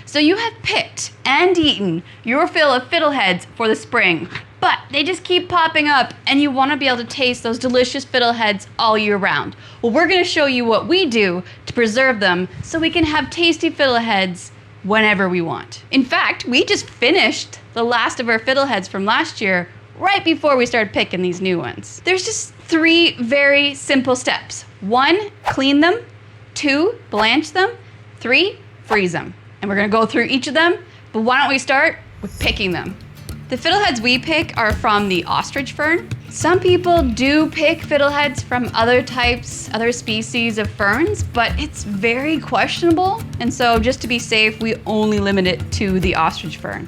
So you have picked and eaten your fill of fiddleheads for the spring, but they just keep popping up and you want to be able to taste those delicious fiddleheads all year round. Well, we're going to show you what we do to preserve them so we can have tasty fiddleheads whenever we want. In fact, we just finished the last of our fiddleheads from last year right before we started picking these new ones. There's just 3 very simple steps. 1, clean them. 2, blanch them. 3, freeze them. And we're gonna go through each of them, but why don't we start with picking them? The fiddleheads we pick are from the ostrich fern. Some people do pick fiddleheads from other types, other species of ferns, but it's very questionable. And so just to be safe, we only limit it to the ostrich fern.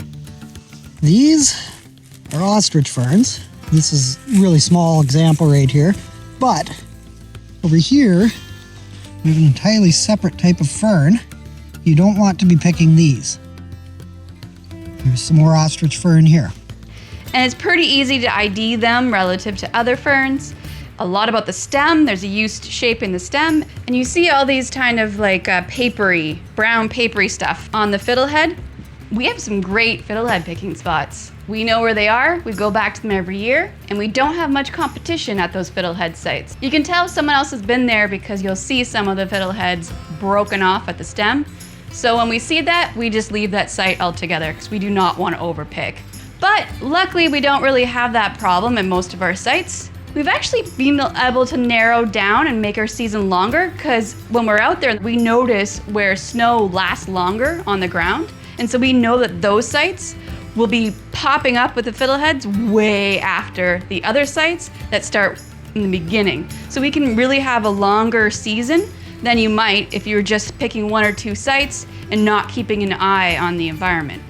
These are ostrich ferns. This is a really small example right here. But over here, we have an entirely separate type of fern. You don't want to be picking these. There's some more ostrich fern here. And it's pretty easy to ID them relative to other ferns. A lot about the stem, there's a used shape in the stem, and you see all these kind of like papery, brown papery stuff on the fiddlehead. We have some great fiddlehead picking spots. We know where they are, we go back to them every year, and we don't have much competition at those fiddlehead sites. You can tell someone else has been there because you'll see some of the fiddleheads broken off at the stem. So when we see that, we just leave that site altogether because we do not want to overpick. But luckily, we don't really have that problem at most of our sites. We've actually been able to narrow down and make our season longer because when we're out there, we notice where snow lasts longer on the ground. And so we know that those sites will be popping up with the fiddleheads way after the other sites that start in the beginning. So we can really have a longer season than you might if you were just picking 1 or 2 sites and not keeping an eye on the environment.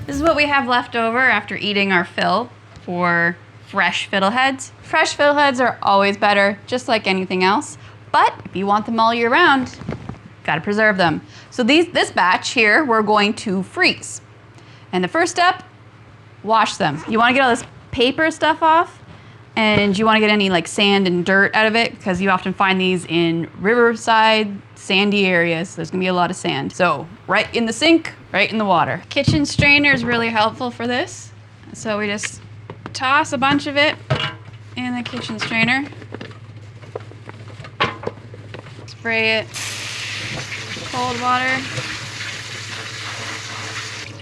This is what we have left over after eating our fill for fresh fiddleheads. Fresh fiddleheads are always better, just like anything else. But if you want them all year round, gotta preserve them. So this batch here, we're going to freeze. And the first step, wash them. You wanna get all this paper stuff off, and you wanna get any like sand and dirt out of it because you often find these in riverside, sandy areas. There's gonna be a lot of sand. So right in the sink, right in the water. Kitchen strainer is really helpful for this. So we just toss a bunch of it in the kitchen strainer. Spray it cold water.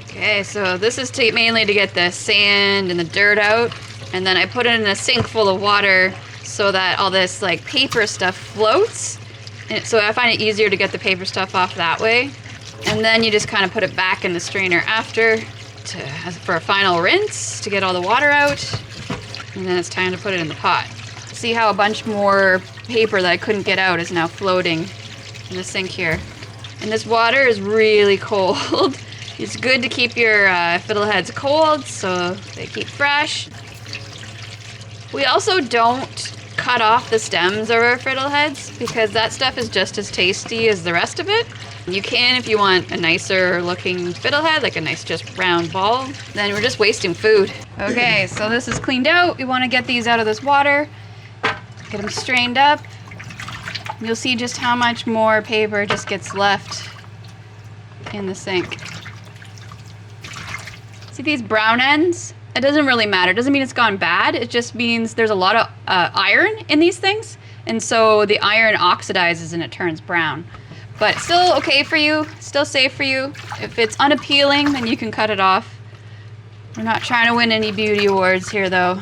Okay, so this is mainly to get the sand and the dirt out. And then I put it in a sink full of water so that all this like paper stuff floats. And so I find it easier to get the paper stuff off that way. And then you just kind of put it back in the strainer after for a final rinse to get all the water out. And then it's time to put it in the pot. See how a bunch more paper that I couldn't get out is now floating in the sink here. And this water is really cold. It's good to keep your fiddleheads cold so they keep fresh. We also don't cut off the stems of our fiddleheads because that stuff is just as tasty as the rest of it. You can if you want a nicer looking fiddlehead, like a nice just round ball, then we're just wasting food. Okay, so this is cleaned out. We want to get these out of this water, get them strained up. You'll see just how much more paper just gets left in the sink. See these brown ends? It doesn't really matter. It doesn't mean it's gone bad. It just means there's a lot of iron in these things. And so the iron oxidizes and it turns brown. But it's still okay for you, still safe for you. If it's unappealing, then you can cut it off. We're not trying to win any beauty awards here though.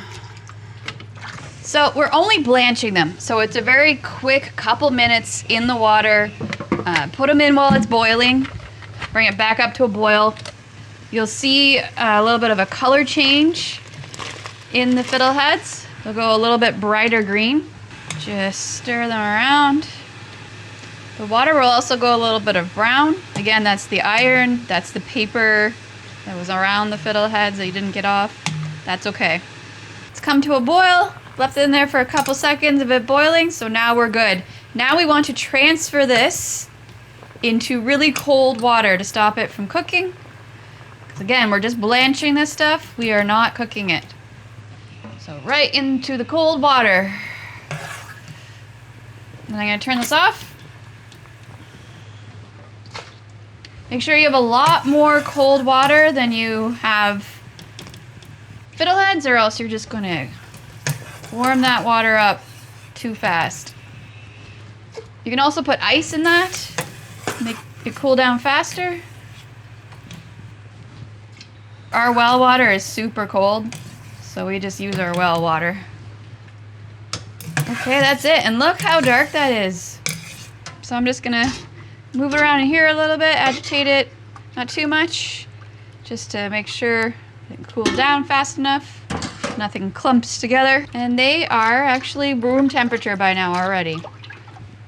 So we're only blanching them. So it's a very quick couple minutes in the water. Put them in while it's boiling. Bring it back up to a boil. You'll see a little bit of a color change in the fiddleheads. They'll go a little bit brighter green. Just stir them around. The water will also go a little bit of brown. Again, that's the iron, that's the paper that was around the fiddleheads that you didn't get off. That's okay. It's come to a boil. Left it in there for a couple seconds of it boiling, so now we're good. Now we want to transfer this into really cold water to stop it from cooking. Because again, we're just blanching this stuff. We are not cooking it. So right into the cold water. And I'm gonna turn this off. Make sure you have a lot more cold water than you have fiddleheads, or else you're just gonna warm that water up too fast. You can also put ice in that, make it cool down faster. Our well water is super cold, so we just use our well water. Okay, that's it, and look how dark that is. So I'm just gonna move it around in here a little bit, agitate it, not too much, just to make sure it cools down fast enough, nothing clumps together. And they are actually room temperature by now already.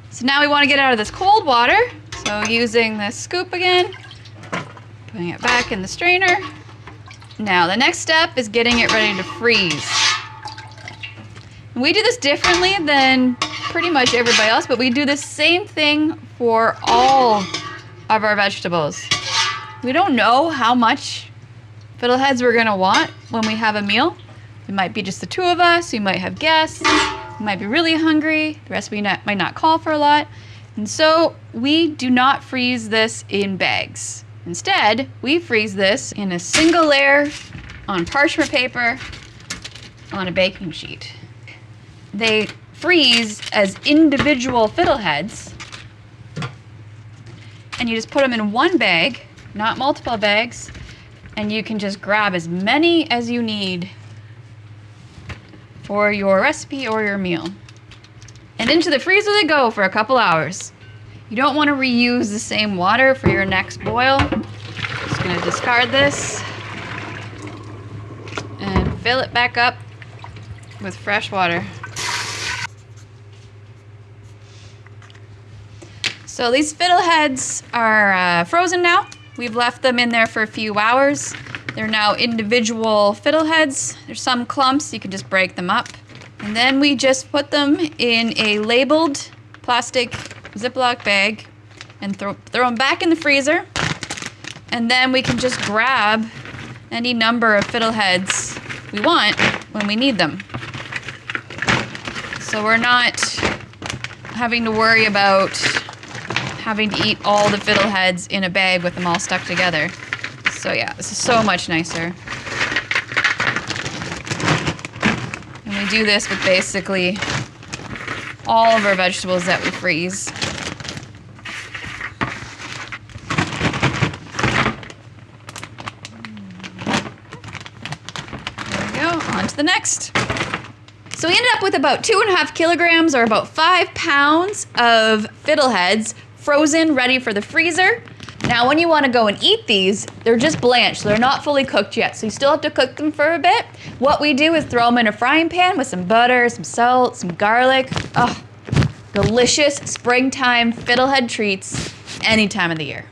So now we want to get out of this cold water, so using this scoop again, putting it back in the strainer. Now the next step is getting it ready to freeze. And we do this differently than pretty much everybody else, but we do the same thing for all of our vegetables. We don't know how much fiddleheads we're gonna want when we have a meal. It might be just the two of us, we might have guests, we might be really hungry, the recipe might not call for a lot. And so we do not freeze this in bags. Instead, we freeze this in a single layer on parchment paper on a baking sheet. They freeze as individual fiddleheads, and you just put them in one bag, not multiple bags, and you can just grab as many as you need for your recipe or your meal. And into the freezer they go for a couple hours. You don't want to reuse the same water for your next boil. Just gonna discard this and fill it back up with fresh water. So these fiddleheads are frozen now. We've left them in there for a few hours. They're now individual fiddleheads. There's some clumps, you can just break them up. And then we just put them in a labeled plastic Ziploc bag and throw them back in the freezer. And then we can just grab any number of fiddleheads we want when we need them. So we're not having to worry about having to eat all the fiddleheads in a bag with them all stuck together. So yeah, this is so much nicer. And we do this with basically all of our vegetables that we freeze. There we go, on to the next. So we ended up with about 2.5 kilograms or about 5 pounds of fiddleheads frozen, ready for the freezer. Now when you want to go and eat these, they're just blanched, so they're not fully cooked yet, so you still have to cook them for a bit. What we do is throw them in a frying pan with some butter, some salt, some garlic. Oh, delicious springtime fiddlehead treats any time of the year.